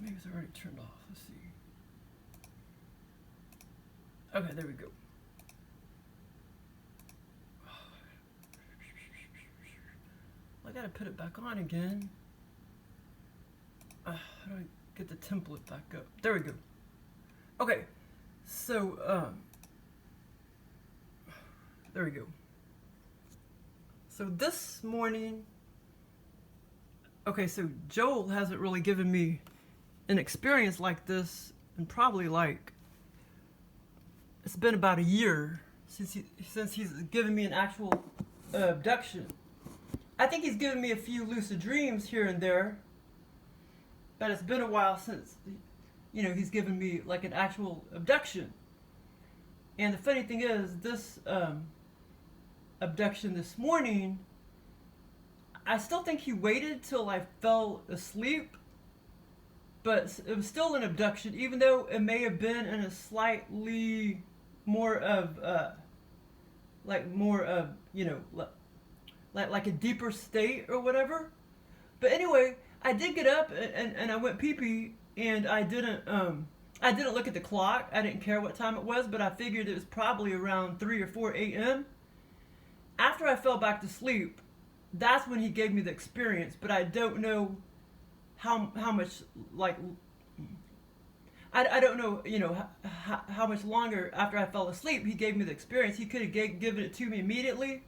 maybe it's already turned off. Let's see. Okay, there we go. I gotta put it back on again. How do I get the template back up? There we go. Okay, so there we go. So this morning, okay, so Joel hasn't really given me an experience like this, and probably like it's been about a year since he's given me an actual abduction. I think he's given me a few lucid dreams here and there, but it's been a while since, you know, he's given me like an actual abduction. And the funny thing is, this abduction this morning, I still think he waited till I fell asleep, but it was still an abduction, even though it may have been in a slightly more of you know, like a deeper state or whatever. But anyway, I did get up and I went pee-pee, and I didn't look at the clock. I didn't care what time it was, but I figured it was probably around 3 or 4 a.m. After I fell back to sleep, that's when he gave me the experience, but I don't know how much, like, I don't know, you know, how much longer after I fell asleep he gave me the experience. He could have given it to me immediately,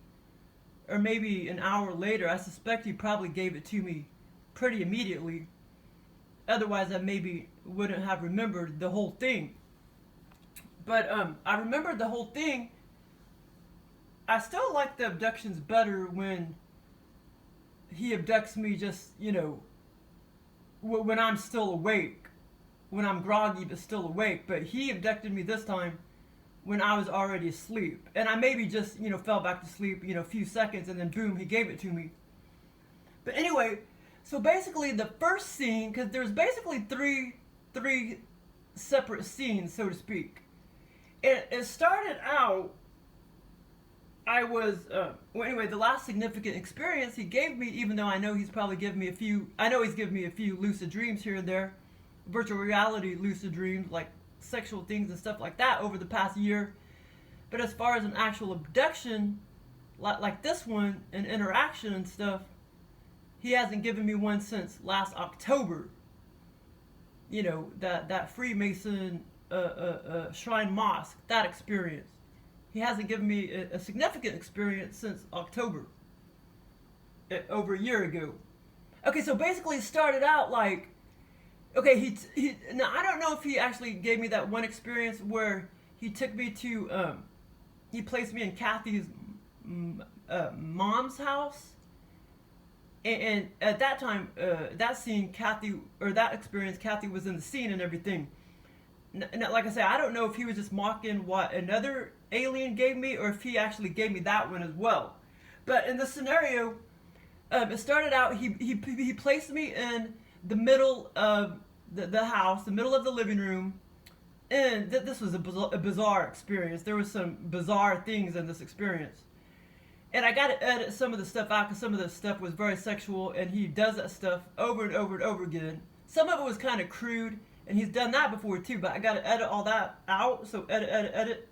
or maybe an hour later. I suspect he probably gave it to me pretty immediately. Otherwise, I maybe wouldn't have remembered the whole thing. But I remembered the whole thing. I still like the abductions better when he abducts me just, you know, when I'm still awake. When I'm groggy but still awake. But he abducted me this time when I was already asleep. And I maybe just, you know, fell back to sleep, you know, a few seconds, and then boom, he gave it to me. But anyway, so basically the first scene, because there's basically three separate scenes, so to speak. It started out, I was, well anyway, the last significant experience he gave me, even though I know he's probably given me a few, I know he's given me a few lucid dreams here and there, virtual reality lucid dreams, like sexual things and stuff like that over the past year. But as far as an actual abduction, like this one, an interaction and stuff, he hasn't given me one since last October. You know, that Freemason shrine mosque, that experience. He hasn't given me a significant experience since October, over a year ago. Okay, so basically it started out like, okay, he now I don't know if he actually gave me that one experience where he took me to, he placed me in Kathy's mom's house. And at that time, that scene, that experience, Kathy was in the scene and everything. Now, like I said, I don't know if he was just mocking what another alien gave me, or if he actually gave me that one as well. But in this scenario, it started out, he placed me in the middle of the house, the middle of the living room, and this was a bizarre experience. There was some bizarre things in this experience. And I got to edit some of the stuff out because some of the stuff was very sexual, and he does that stuff over and over and over again. Some of it was kind of crude, and he's done that before too, but I got to edit all that out, so edit.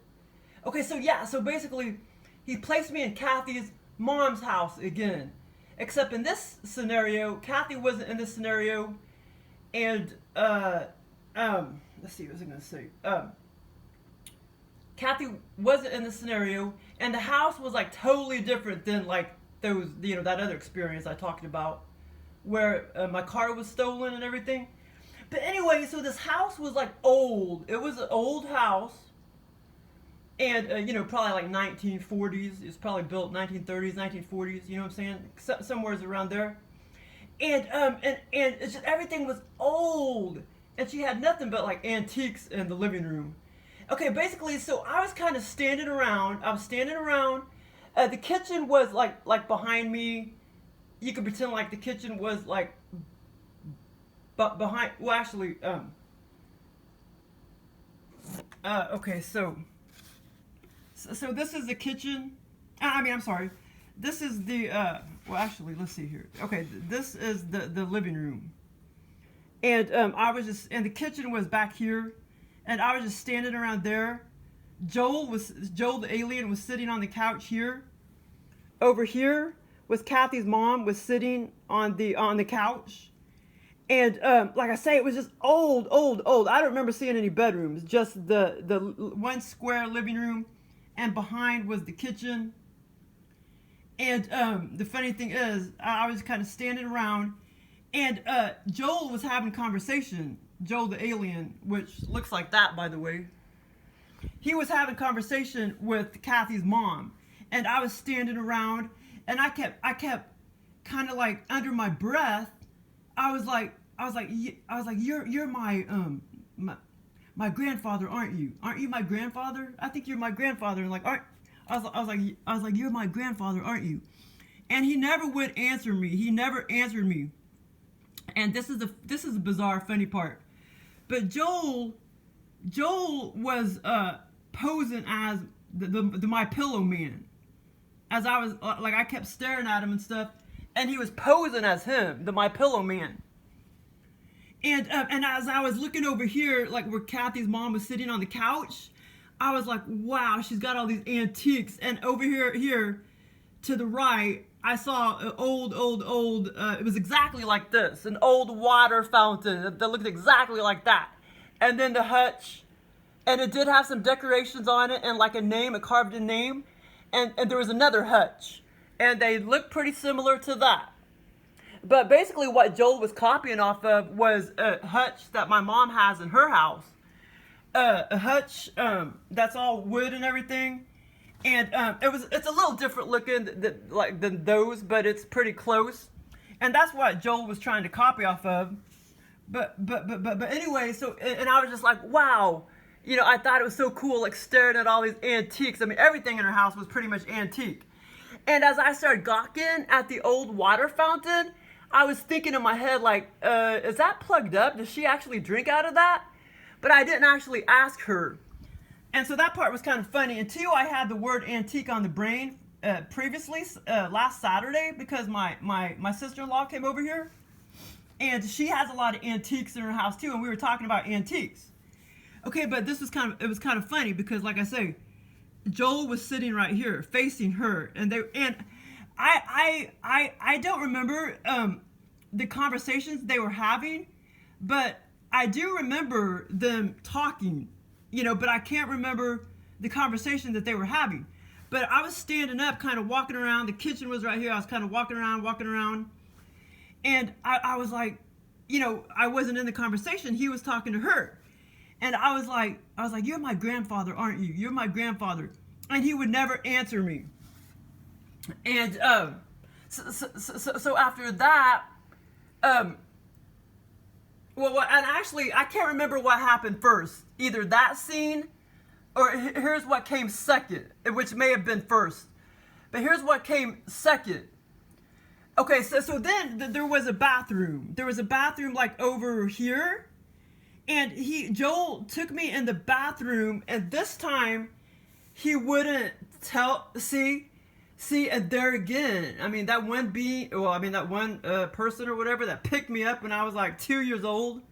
Okay, so yeah, so basically, he placed me in Kathy's mom's house again. Except in this scenario, Kathy wasn't in this scenario, and, let's see, what was I going to say? Kathy wasn't in the scenario, and the house was like totally different than like those, you know, that other experience I talked about, where my car was stolen and everything. But anyway, so this house was like old. It was an old house, and you know, probably like 1940s. It's probably built 1930s, 1940s. You know what I'm saying? Somewhere around there. And it's just, everything was old, and she had nothing but like antiques in the living room. Okay, basically, so I was kind of standing around. The kitchen was like behind me. You could pretend like the kitchen was like behind. Well, actually, okay, so this is the kitchen. I'm sorry. This is the well, actually, let's see here. Okay, this is the living room, And I was just, and the kitchen was back here, and I was just standing around there. Joel the alien was sitting on the couch here. Over here was Kathy's mom was sitting on the couch. And like I say, it was just old. I don't remember seeing any bedrooms, just the one square living room, and behind was the kitchen. And the funny thing is, I was kind of standing around, and Joel was having conversation. Joel the alien, which looks like that, by the way. He was having conversation with Kathy's mom, and I was standing around, and I kept kind of like under my breath. I was like, you're my grandfather, aren't you? Aren't you my grandfather? I think you're my grandfather. And like, I was like, you're my grandfather, aren't you? And he never would answer me. He never answered me. And this is the bizarre, funny part. But Joel was posing as the my pillow man. As I was like, I kept staring at him and stuff, and he was posing as him, the my pillow man. And as I was looking over here, like where Kathy's mom was sitting on the couch, I was like, wow, she's got all these antiques. And over here to the right, I saw an old, it was exactly like this, an old water fountain that looked exactly like that. And then the hutch, and it did have some decorations on it and like a name, a carved-in name. And there was another hutch, and they looked pretty similar to that. But basically what Joel was copying off of was a hutch that my mom has in her house. A hutch that's all wood and everything. And it's a little different looking than those, but it's pretty close. And that's what Joel was trying to copy off of. But anyway, so, and I was just like, wow. You know, I thought it was so cool, like staring at all these antiques. I mean, everything in her house was pretty much antique. And as I started gawking at the old water fountain, I was thinking in my head, like, is that plugged up? Does she actually drink out of that? But I didn't actually ask her. And so that part was kind of funny. And two, I had the word antique on the brain previously, last Saturday, because my sister-in-law came over here. And she has a lot of antiques in her house too, and we were talking about antiques. Okay, but this was kind of funny because, like I say, Joel was sitting right here, facing her, and I don't remember the conversations they were having, but I do remember them talking, you know, but I can't remember the conversation that they were having. But I was standing up, kind of walking around. The kitchen was right here. I was kind of walking around, and I was like, you know, I wasn't in the conversation. He was talking to her. And I was like, you're my grandfather, aren't you? You're my grandfather. And he would never answer me. And so after that, and actually, I can't remember what happened first. Either that scene, or here's what came second, which may have been first. But here's what came second. Okay, so then there was a bathroom. There was a bathroom like over here. And Joel took me in the bathroom, and this time he wouldn't see, and there again. I mean, that one person or whatever that picked me up when I was like 2 years old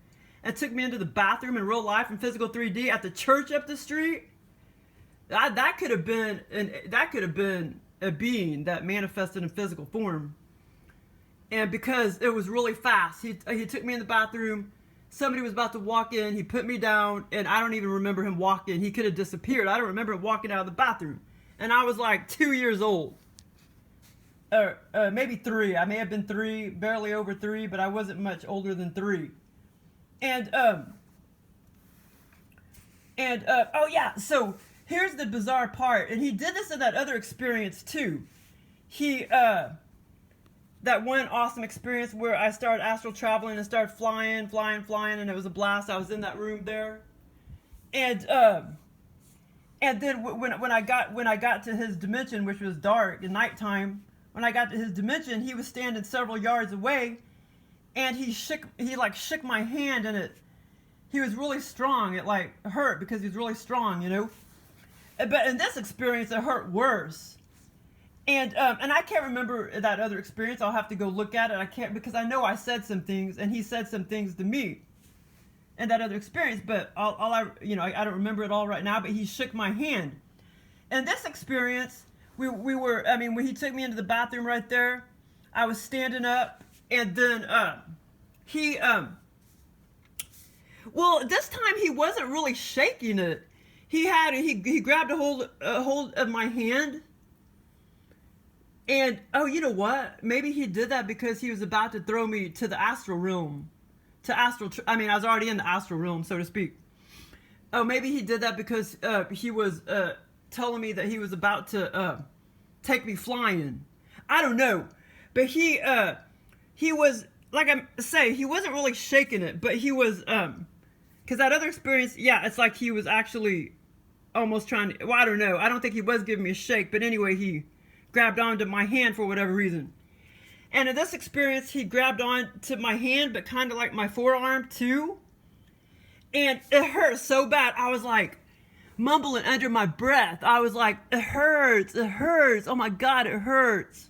and took me into the bathroom in real life in physical 3D at the church up the street. That could have been a being that manifested in physical form. And because it was really fast, he took me in the bathroom. Somebody was about to walk in, he put me down, and I don't even remember him walking. He could have disappeared. I don't remember him walking out of the bathroom. And I was like 2 years old. Maybe 3. I may have been 3, barely over 3, but I wasn't much older than 3. And oh yeah, so here's the bizarre part. And he did this in that other experience too. That one awesome experience where I started astral traveling and started flying, and it was a blast. I was in that room there, and then when I got to his dimension, which was dark and nighttime, when I got to his dimension, he was standing several yards away, and he shook my hand, and he was really strong. It like hurt because he was really strong, you know. But in this experience, it hurt worse. And I can't remember that other experience. I'll have to go look at it. I can't, because I know I said some things and he said some things to me in that other experience, but I don't remember it all right now, but he shook my hand. And this experience, we were, I mean, when he took me into the bathroom right there, I was standing up, and then well, this time he wasn't really shaking it. He grabbed a hold of my hand. And, oh, you know what? Maybe he did that because he was about to throw me to the astral realm. I was already in the astral realm, so to speak. Oh, maybe he did that because he was telling me that he was about to take me flying. I don't know. But he was, like I say, he wasn't really shaking it, but he was, because that other experience, yeah, it's like he was actually almost trying to, well, I don't know. I don't think he was giving me a shake, but anyway, he grabbed onto my hand for whatever reason. And in this experience, he grabbed onto my hand, but kind of like my forearm too. And it hurt so bad. I was like mumbling under my breath. I was like, it hurts, it hurts. Oh my God, it hurts.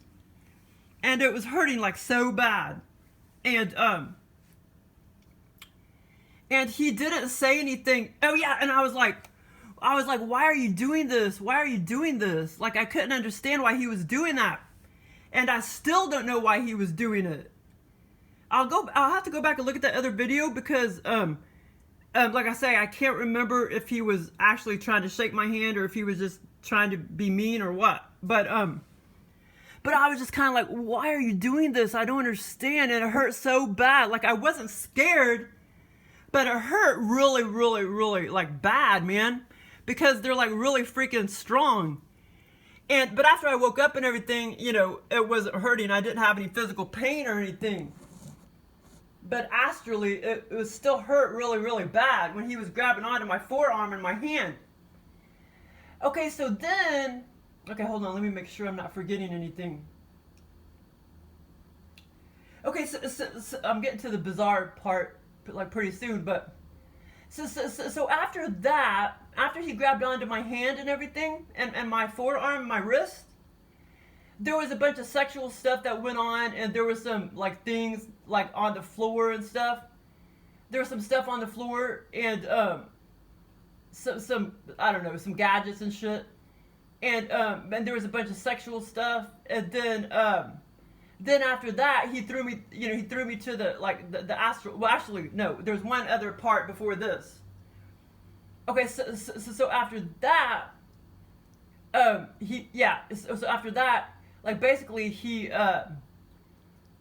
And it was hurting like so bad. And he didn't say anything. Oh yeah, and I was like, why are you doing this? Why are you doing this? Like, I couldn't understand why he was doing that. And I still don't know why he was doing it. I'll have to go back and look at that other video because, like I say, I can't remember if he was actually trying to shake my hand or if he was just trying to be mean or what. But I was just kind of like, why are you doing this? I don't understand. And it hurt so bad. Like, I wasn't scared, but it hurt really, really, really, like, bad, man. Because they're like really freaking strong. But after I woke up and everything, you know, it wasn't hurting. I didn't have any physical pain or anything. But astrally, it was still hurt really, really bad when he was grabbing onto my forearm and my hand. Okay, so then, okay, hold on, let me make sure I'm not forgetting anything. Okay, so I'm getting to the bizarre part like pretty soon, but so after that, after he grabbed onto my hand and everything, and my forearm, my wrist, there was a bunch of sexual stuff that went on, and there was some, like, things, like, on the floor and stuff. There was some stuff on the floor, and, some I don't know, some gadgets and shit. And there was a bunch of sexual stuff, and then after that, he threw me to the astral, well, actually, no, there's one other part before this. Okay, so after that, so after that, like, basically he, oh,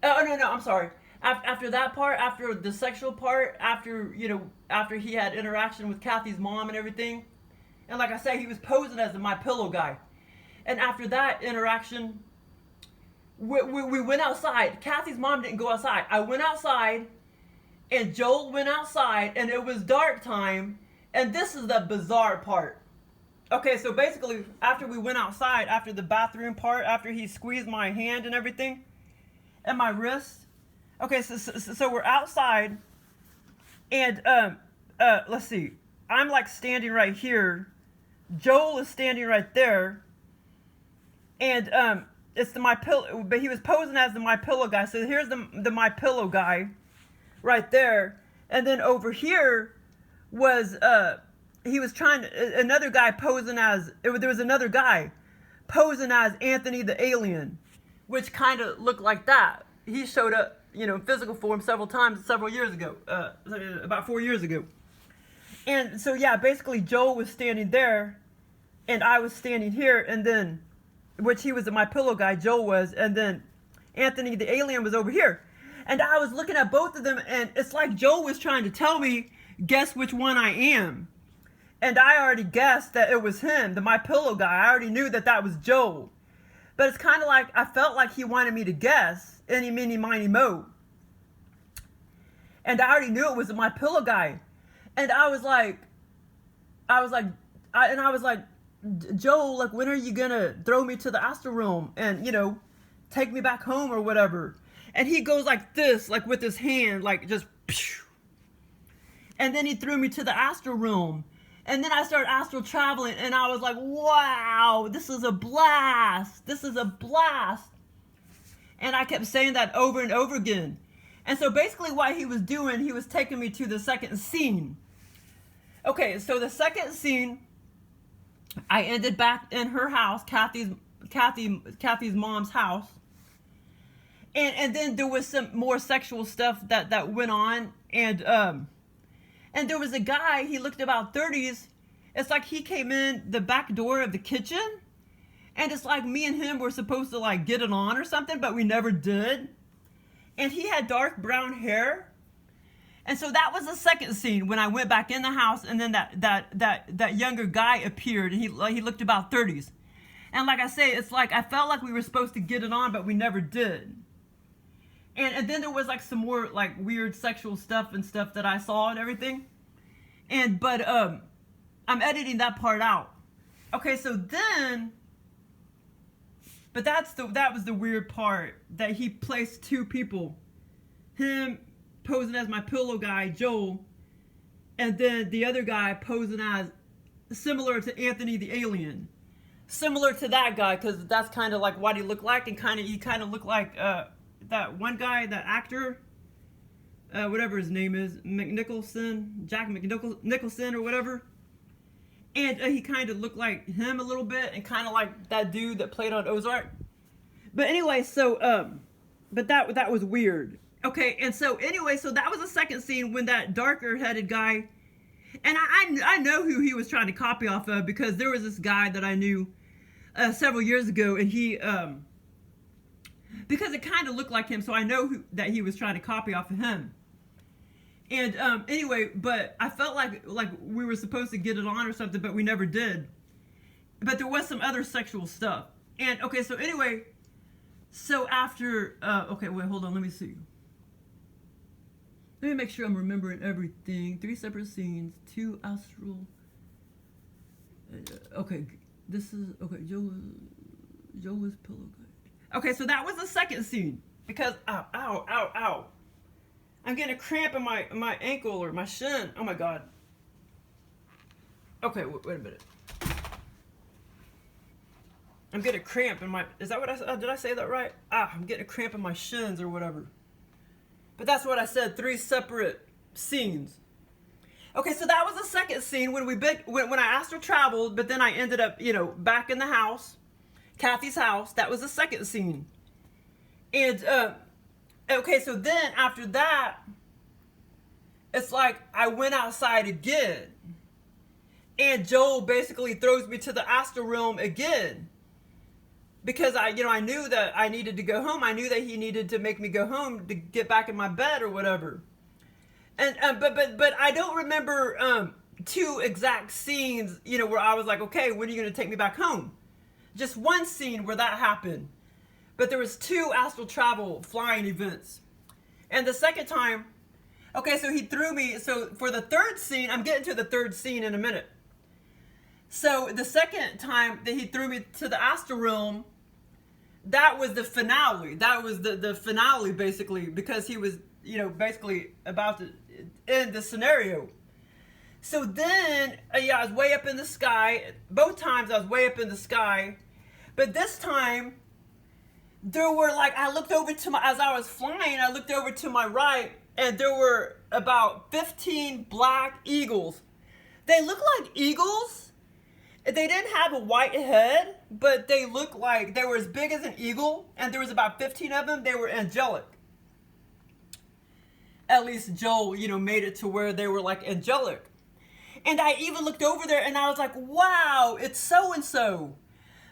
no, I'm sorry. After that part, after the sexual part, after he had interaction with Kathy's mom and everything, and like I say, he was posing as the My Pillow guy. And after that interaction, we went outside. Kathy's mom didn't go outside. I went outside, and Joel went outside, and it was dark time. And this is the bizarre part. Okay, so basically, after we went outside, after the bathroom part, after he squeezed my hand and everything, and my wrist. Okay, so we're outside, and let's see. I'm like standing right here. Joel is standing right there, and it's the My Pillow, but he was posing as the My Pillow guy. So here's the My Pillow guy, right there, and then over here was he was trying to, another guy posing as, there was another guy posing as Anthony the Alien, which kind of looked like that. He showed up, in physical form several times several years ago, about 4 years ago. And so yeah, basically Joel was standing there, and I was standing here, and then, which he was the My Pillow guy, Joel was, and then Anthony the Alien was over here. And I was looking at both of them, and it's like Joel was trying to tell me, guess which one I am. And I already guessed that it was him, the My Pillow guy. I already knew that was Joel. But it's kind of like, I felt like he wanted me to guess, any, mini, miny, mo. And I already knew it was the My Pillow guy. And I was like, Joel, like, when are you gonna throw me to the astral realm and, take me back home or whatever? And he goes like this, like with his hand, like just, and then he threw me to the astral realm. And then I started astral traveling, and I was like, wow, this is a blast. This is a blast. And I kept saying that over and over again. And so basically what he was doing, he was taking me to the second scene. Okay, so the second scene, I ended back in her house, Kathy's mom's house. And then there was some more sexual stuff that went on. And there was a guy, he looked about 30s. It's like he came in the back door of the kitchen. And it's like me and him were supposed to like get it on or something, but we never did. And he had dark brown hair. And so that was the second scene when I went back in the house, and then that younger guy appeared, and he looked about 30s. And like I say, it's like I felt like we were supposed to get it on, but we never did. And then there was like some more like weird sexual stuff and stuff that I saw and everything. But I'm editing that part out. Okay, so then, but that was the weird part, that he placed two people, him posing as my pillow guy, Joel, and then the other guy posing as similar to Anthony the Alien. Similar to that guy, because that's kind of like what he looked like, and he kind of looked like that one guy, that actor, whatever his name is, Jack Nicholson or whatever. And he kind of looked like him a little bit, and kind of like that dude that played on Ozark. But anyway, so, but that was weird. Okay, and so anyway, so that was the second scene when that darker-headed guy, and I know who he was trying to copy off of, because there was this guy that I knew several years ago, and he, because it kind of looked like him, so I know that he was trying to copy off of him. And anyway, but I felt like we were supposed to get it on or something, but we never did. But there was some other sexual stuff. And okay, so anyway, so after, okay, wait, hold on, let me see. Let me make sure I'm remembering everything. 3 separate scenes, 2 astral. Okay, this is, okay, Joe was pillow guy. Okay, so that was the second scene. Because, ow. I'm getting a cramp in my ankle or my shin. Oh my God. Okay, wait a minute. I'm getting a cramp in my, is that what I said? Did I say that right? I'm getting a cramp in my shins or whatever. But that's what I said, 3 separate scenes. Okay, so that was the second scene when when I astral traveled, but then I ended up, back in the house, Kathy's house. That was the second scene. And, okay, so then after that, it's like I went outside again. And Joel basically throws me to the astral realm again. Because I knew that I needed to go home. I knew that he needed to make me go home to get back in my bed or whatever. And but I don't remember 2 exact scenes, where I was like, okay, when are you going to take me back home? Just one scene where that happened. But there was 2 astral travel flying events. And the second time, okay, so he threw me, so for the third scene, I'm getting to the third scene in a minute. So the second time that he threw me to the astral realm, that was the finale. That was the finale, basically, because he was, basically about to end the scenario. So then, I was way up in the sky. Both times I was way up in the sky. But this time, there were I looked over as I was flying, I looked over to my right, and there were about 15 black eagles. They looked like eagles. They didn't have a white head, but they looked like they were as big as an eagle, and there was about 15 of them. They were angelic. At least Joel, made it to where they were angelic. And I even looked over there, and I was like, wow, it's so-and-so.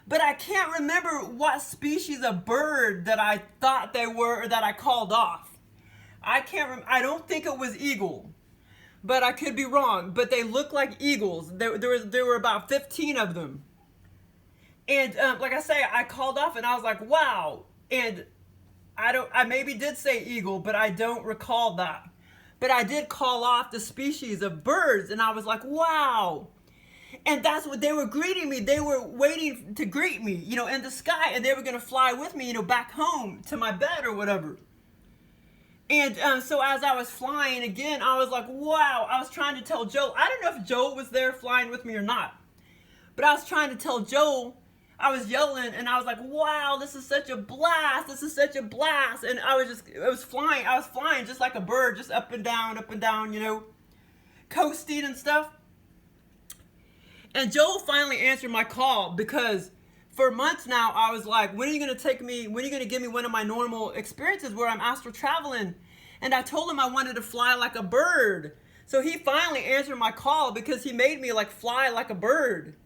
But I can't remember what species of bird that I thought they were, or that I called off. I don't think it was eagle. But I could be wrong. But they look like eagles. There were about 15 of them. And like I say, I called off and I was like, wow. And I maybe did say eagle, but I don't recall that. But I did call off the species of birds, and I was like, wow. And that's what they were greeting me. They were waiting to greet me, in the sky, and they were going to fly with me, back home to my bed or whatever. And so as I was flying again, I was like, wow. I was trying to tell Joel. I don't know if Joel was there flying with me or not. But I was trying to tell Joel. I was yelling and I was like, wow, this is such a blast. This is such a blast. And I was flying just like a bird, just up and down, you know, coasting and stuff. And Joel finally answered my call, because for months now, I was like, when are you going to take me, when are you going to give me one of my normal experiences where I'm astral traveling? And I told him I wanted to fly like a bird. So he finally answered my call, because he made me like fly like a bird.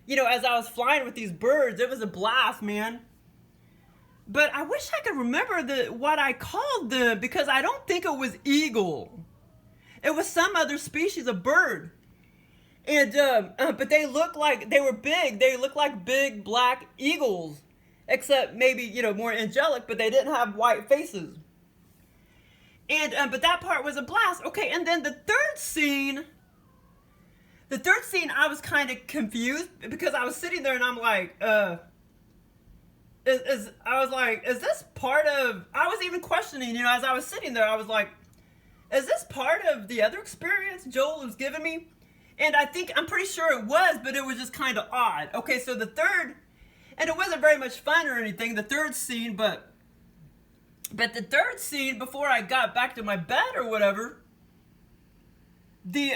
You know, as I was flying with these birds, it was a blast, man. But I wish I could remember what I called them, because I don't think it was eagle. It was some other species of bird. And, but they looked like, they were big. They looked like big black eagles, except maybe, you know, more angelic, but they didn't have white faces. And, but that part was a blast. Okay, and then the third scene, I was kind of confused, because I was sitting there and I'm like, is this part of, I was even questioning, you know, as I was sitting there, I was like, is this part of the other experience Joel was giving me? And I'm pretty sure it was, but it was just kind of odd. Okay, so the third, and it wasn't very much fun or anything, the third scene, but the third scene, before I got back to my bed or whatever, the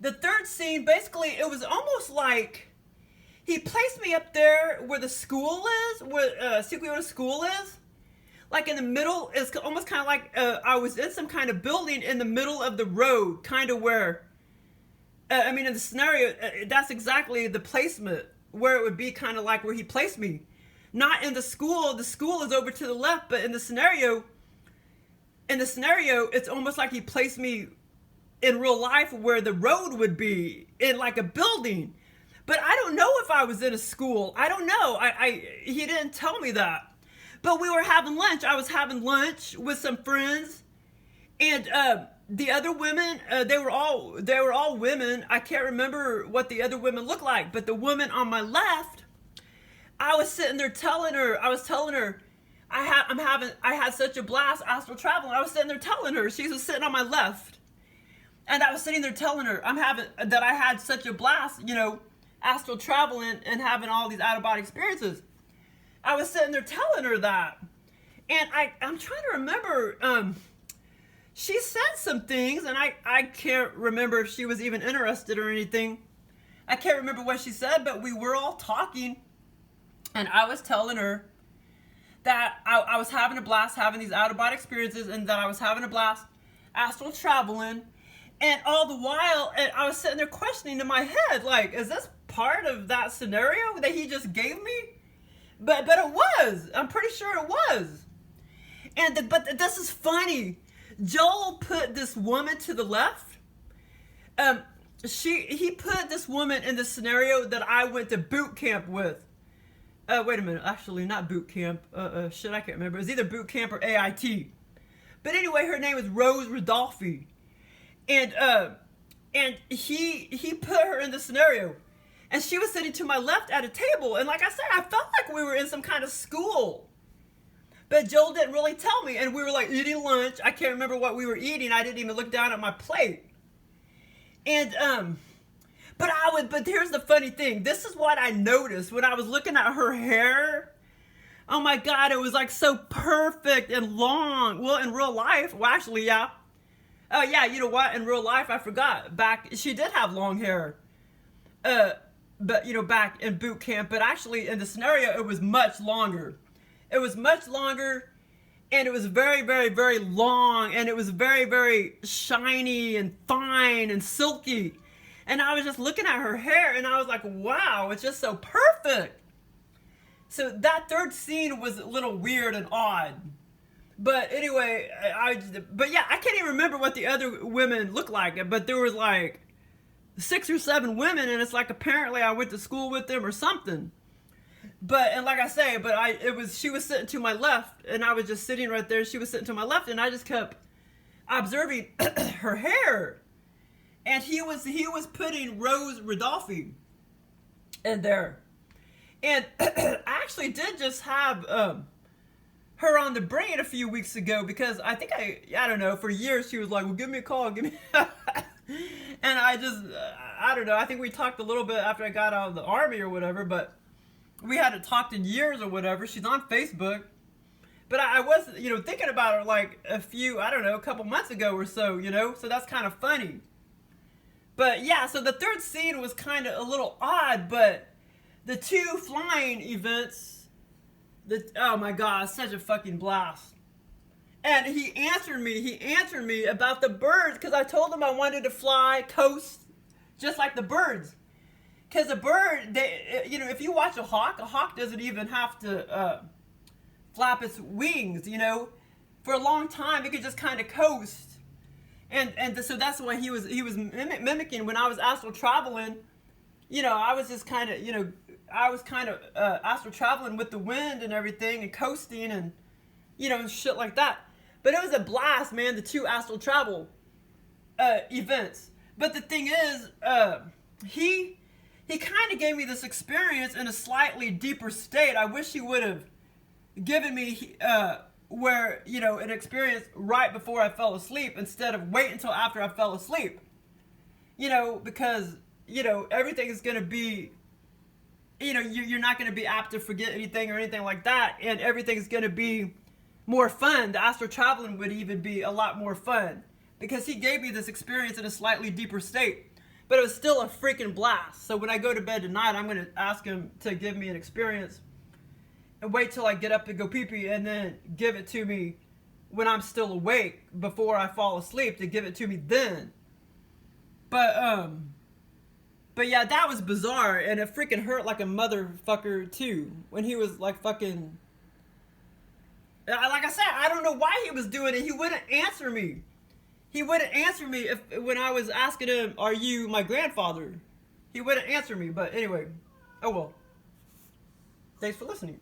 third scene, basically, it was almost like he placed me up there where the school is, where Secretary School is. Like in the middle, it's almost kind of like I was in some kind of building in the middle of the road, kind of where, I mean, in the scenario, that's exactly the placement where it would be, kind of like where he placed me. Not in the school is over to the left, but in the scenario, it's almost like he placed me in real life where the road would be, in like a building. But I don't know if I was in a school. I don't know. He didn't tell me that. But we were having lunch. I was having lunch with some friends, and the other women, they were all women. I can't remember what the other women looked like, but the woman on my left, I was sitting there telling her, I had such a blast astral traveling. I was sitting there telling her, she was sitting on my left, and I was sitting there telling her that I had such a blast, you know, astral traveling and having all these out of body experiences. I was sitting there telling her that. And I'm trying to remember, she said some things, and I can't remember if she was even interested or anything. I can't remember what she said, but we were all talking, and I was telling her that I was having a blast having these out-of-body experiences, and that I was having a blast astral traveling. And all the while, I was sitting there questioning in my head, like, is this part of that scenario that he just gave me? But it was. I'm pretty sure it was. But this is funny. Joel put this woman to the left. He put this woman in the scenario that I went to boot camp with. Wait a minute. Actually, not boot camp. I can't remember. It was either boot camp or AIT. But anyway, her name is Rose Rodolphe. And he put her in the scenario. And she was sitting to my left at a table. And like I said, I felt like we were in some kind of school. But Joel didn't really tell me. And we were like eating lunch. I can't remember what we were eating. I didn't even look down at my plate. And, but here's the funny thing. This is what I noticed when I was looking at her hair. Oh my God, it was like so perfect and long. Well, in real life, well, actually, yeah. Oh yeah, you know what? In real life, I forgot. She did have long hair. But, you know, back in boot camp, but actually in the scenario, it was much longer. It was much longer, and it was very, very, very long, and it was very, very shiny and fine and silky. And I was just looking at her hair, and I was like, wow, it's just so perfect. So that third scene was a little weird and odd. But anyway, but yeah, I can't even remember what the other women looked like, but there was like 6 or 7 women, and it's like apparently I went to school with them or something. But, and like I say, she was sitting to my left, and I was just sitting right there. She was sitting to my left, and I just kept observing her hair. And he was putting Rose Rodolphe in there. And I actually did just have her on the brain a few weeks ago, because I think I don't know, for years she was like, well, give me a call, give me and I just, I don't know, I think we talked a little bit after I got out of the army or whatever, but we hadn't talked in years or whatever. She's on Facebook. But I was, thinking about her like a couple months ago or so, so that's kind of funny. But yeah, so the third scene was kind of a little odd, but the two flying events, oh my god, such a fucking blast. And he answered me about the birds, because I told him I wanted to fly coast just like the birds. Because a bird, if you watch a hawk doesn't even have to flap its wings, for a long time. It could just kind of coast. And so that's why he was mimicking when I was astral traveling. I was just kind of, astral traveling with the wind and everything and coasting and, and shit like that. But it was a blast, man, the two astral travel events. But the thing is, he kind of gave me this experience in a slightly deeper state. I wish he would have given me an experience right before I fell asleep instead of wait until after I fell asleep. Because, everything is going to be, you're not going to be apt to forget anything or anything like that. And everything's going to be more fun. The astral traveling would even be a lot more fun because he gave me this experience in a slightly deeper state. But it was still a freaking blast. So when I go to bed tonight, I'm going to ask him to give me an experience and wait till I get up to go pee-pee and then give it to me when I'm still awake before I fall asleep, to give it to me then. But yeah, that was bizarre, and it freaking hurt like a motherfucker too when he was like fucking, like I said, I don't know why he was doing it. He wouldn't answer me. He wouldn't answer me when I was asking him, are you my grandfather? He wouldn't answer me, but anyway, oh well. Thanks for listening.